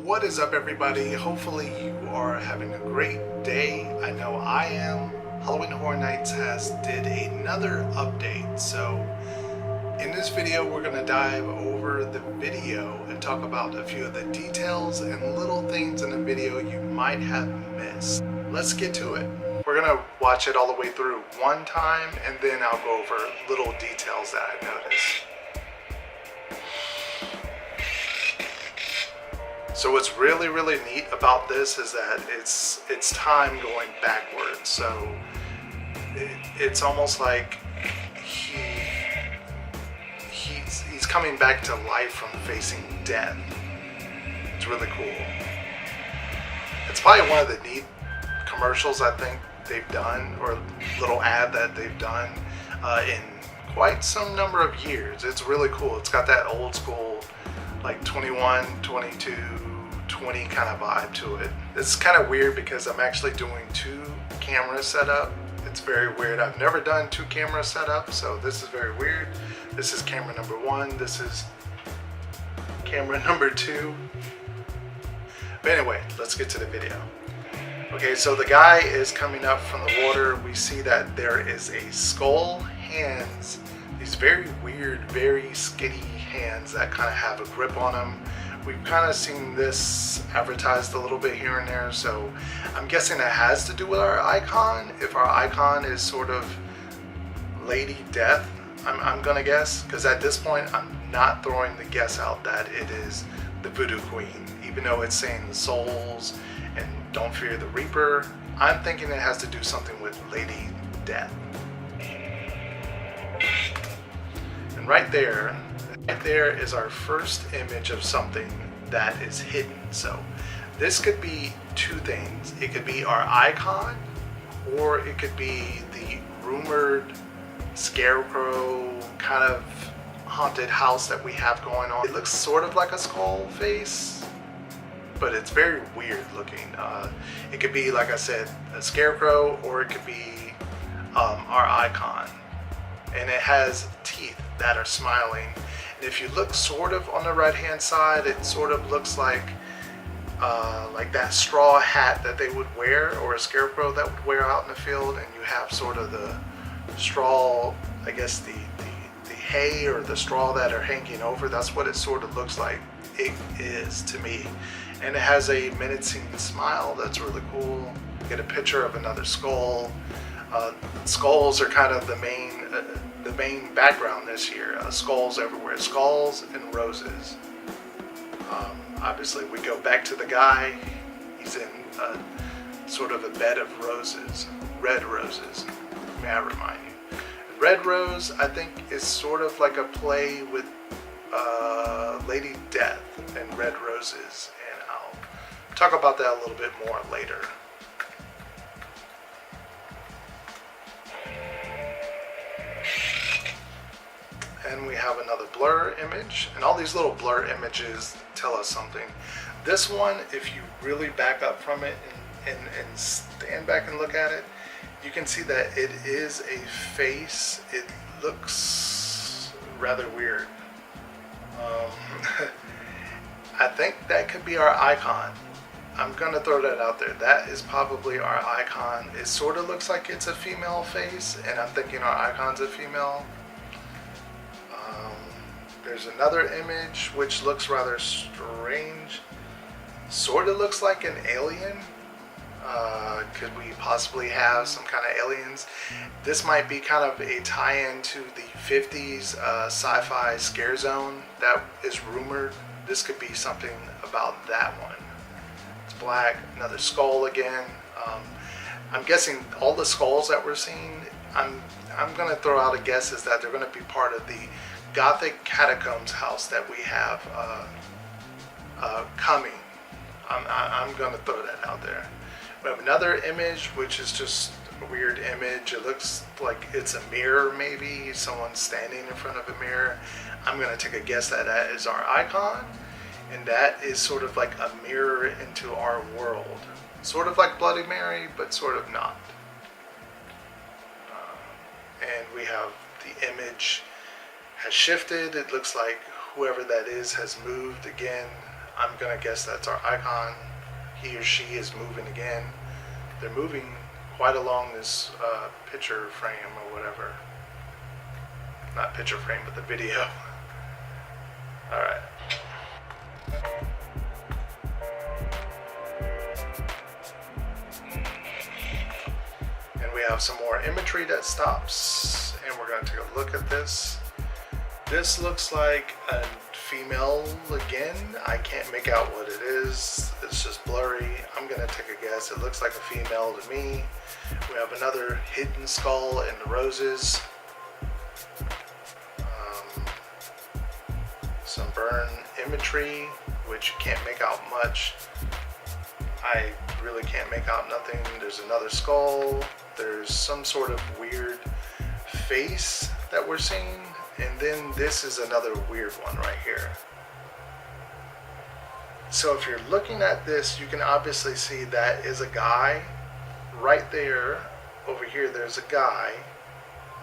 What is up, everybody? Hopefully you are having a great day. I know I am. Halloween Horror Nights has did another update, so in this video we're going to dive over the video and talk about a few of the details and little things in the video you might have missed. Let's get to it. We're going to watch it all the way through one time, and then I'll go over little details that I noticed. So what's really neat about this is that it's time going backwards. So it's almost like he's coming back to life from facing death. It's really cool. It's probably one of the neat commercials I think they've done, or little ad that they've done in quite some number of years. It's really cool. It's got that old school like 21, 22, 20 kind of vibe to it. It's kind of weird because I'm actually doing two camera setup. It's very weird. I've never done two camera setup, so this is very weird. This is camera number one. This is camera number two. But anyway, let's get to the video. Okay, so the guy is coming up from the water. We see that there is a skull, hands, these very weird, very skinny hands that kind of have a grip on them. We've kind of seen this advertised a little bit here and there, so I'm guessing it has to do with our icon. If our icon is sort of Lady Death, I'm gonna guess, because at this point I'm not throwing the guess out that it is the Voodoo Queen, even though it's saying the souls and don't fear the Reaper. I'm thinking it has to do something with Lady Death. And right there is our first image of something that is hidden. So this could be two things. It could be our icon, or it could be the rumored scarecrow kind of haunted house that we have going on. It looks sort of like a skull face, but it's very weird looking. It could be, like I said, a scarecrow, or it could be our icon. And it has teeth that are smiling. And if you look sort of on the right hand side, it sort of looks like that straw hat that they would wear, or a scarecrow that would wear out in the field, and you have sort of the straw, I guess the hay or the straw that are hanging over. That's what it sort of looks like it is to me. And it has a menacing smile that's really cool. Get a picture of another skull. Skulls are kind of the main background this year. Skulls everywhere, skulls and roses. Obviously we go back to the guy. He's in sort of a bed of roses, red roses, may I remind you. Red rose, I think, is sort of like a play with Lady Death and red roses, and I'll talk about that a little bit more later. And we have another blur image, and all these little blur images tell us something. This one, if you really back up from it and stand back and look at it, you can see that it is a face. It looks rather weird. I think that could be our icon. I'm gonna throw that out there. That is probably our icon. It sort of looks like it's a female face, and I'm thinking our icon's a female. There's another image which looks rather strange. Sort of looks like an alien. Could we possibly have some kind of aliens? This might be kind of a tie-in to the 50s sci-fi scare zone that is rumored. This could be something about that one. It's black, another skull again. I'm guessing all the skulls that we're seeing, I'm gonna throw out a guess is that they're gonna be part of the Gothic catacombs house that we have coming. I'm gonna throw that out there. We have another image which is just a weird image. It looks like it's a mirror, maybe someone's standing in front of a mirror. I'm gonna take a guess that that is our icon, and that is sort of like a mirror into our world. Sort of like Bloody Mary, but sort of not. And we have the image has shifted. It looks like whoever that is has moved again. I'm gonna guess that's our icon. He or she is moving again. They're moving quite along this picture frame or whatever. Not picture frame, but the video. Alright. And we have some more imagery that stops, and we're going to take a look at this. This looks like a female again. I can't make out what it is. It's just blurry. I'm going to take a guess. It looks like a female to me. We have another hidden skull in the roses. Some burn imagery, which you can't make out much. I really can't make out nothing. There's another skull. There's some sort of weird face that we're seeing. And then this is another weird one right here. So if you're looking at this, you can obviously see that is a guy. Right there, over here, there's a guy.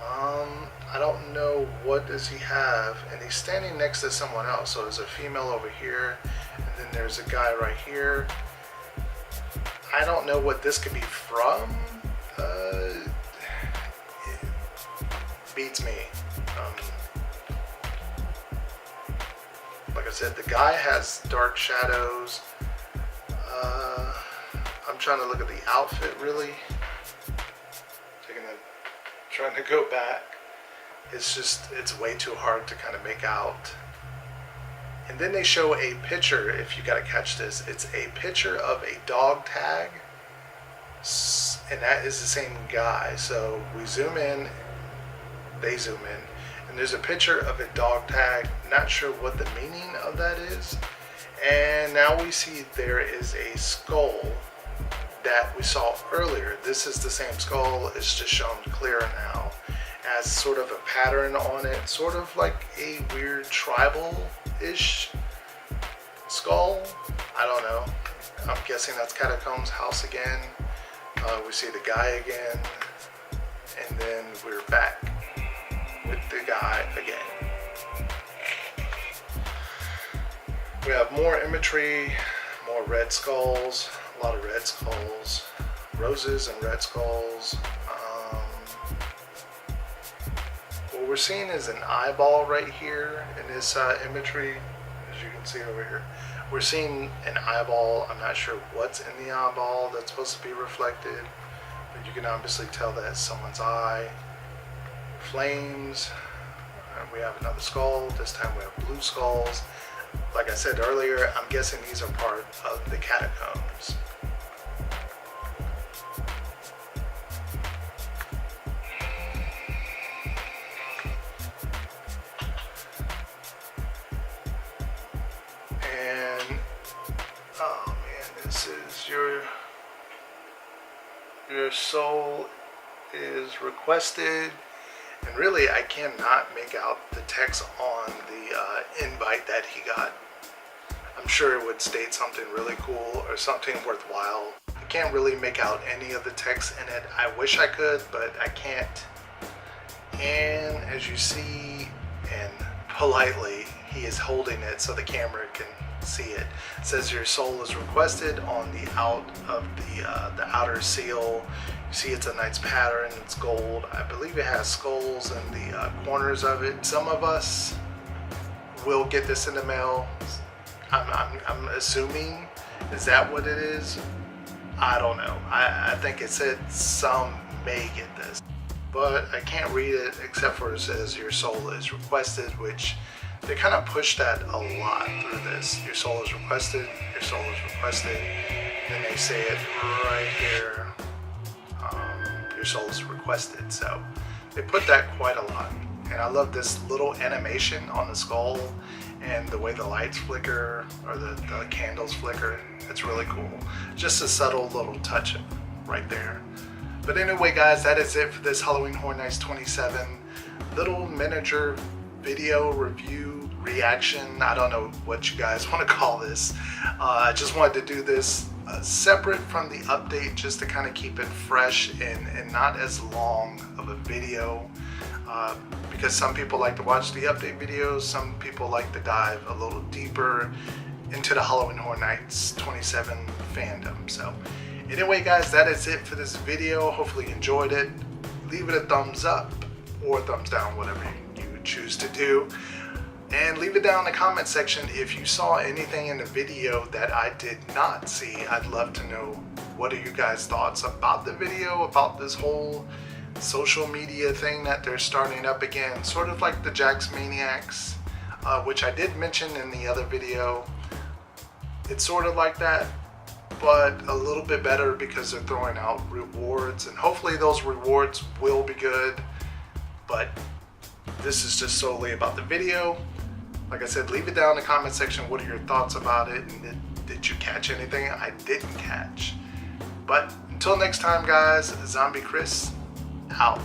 I don't know what does he have, and he's standing next to someone else. So there's a female over here, and then there's a guy right here. I don't know what this could be from. It beats me. Like I said, the guy has dark shadows. I'm trying to look at the outfit really. Trying to go back. It's way too hard to kind of make out. And then they show a picture, if you got to catch this. It's a picture of a dog tag, and that is the same guy. So we zoom in, they zoom in, and there's a picture of a dog tag. Not sure what the meaning of that is. And now we see there is a skull that we saw earlier. This is the same skull. It's just shown clearer now as sort of a pattern on it, sort of like a weird tribal-ish skull. I don't know. I'm guessing that's Catacombs house again. We see the guy again, and then we're back with the guy again. We have more imagery, more red skulls. A lot of red skulls, roses and red skulls. What we're seeing is an eyeball right here in this imagery, as you can see over here. We're seeing an eyeball. I'm not sure what's in the eyeball that's supposed to be reflected, but you can obviously tell that it's someone's eye. Flames. We have another skull. This time we have blue skulls. Like I said earlier, I'm guessing these are part of the catacombs. And oh man, this is your soul is requested. And really, I cannot make out the text on the invite that he got. I'm sure it would state something really cool or something worthwhile. I can't really make out any of the text in it. I wish I could, but I can't. And as you see, and politely, he is holding it so the camera can see it. It says your soul is requested on the the outer seal. You see it's a nice pattern, it's gold. I believe it has skulls in the corners of it. Some of us will get this in the mail. I'm assuming, is that what it is? I don't know. I think it said some may get this, but I can't read it except for it says your soul is requested, which they kind of push that a lot through this. Your soul is requested, your soul is requested. Then they say it right here, your soul is requested. So they put that quite a lot. And I love this little animation on the skull and the way the lights flicker, or the candles flicker. It's really cool. Just a subtle little touch right there. But anyway guys, that is it for this Halloween Horror Nights 27 little miniature video review reaction. I don't know what you guys want to call this. I just wanted to do this separate from the update, just to kind of keep it fresh and not as long of a video, because some people like to watch the update videos, some people like to dive a little deeper into the Halloween Horror Nights 27 fandom. So anyway guys, that is it for this video. Hopefully you enjoyed it. Leave it a thumbs up or thumbs down, whatever you choose to do. And leave it down in the comment section if you saw anything in the video that I did not see. I'd love to know, what are you guys' thoughts about the video, about this whole social media thing that they're starting up again, sort of like the Jax Maniacs, which I did mention in the other video. It's sort of like that, but a little bit better because they're throwing out rewards, and hopefully those rewards will be good. But this is just solely about the video. Like I said, leave it down in the comment section. What are your thoughts about it? And did you catch anything I didn't catch? But until next time guys, Zombie Chris out.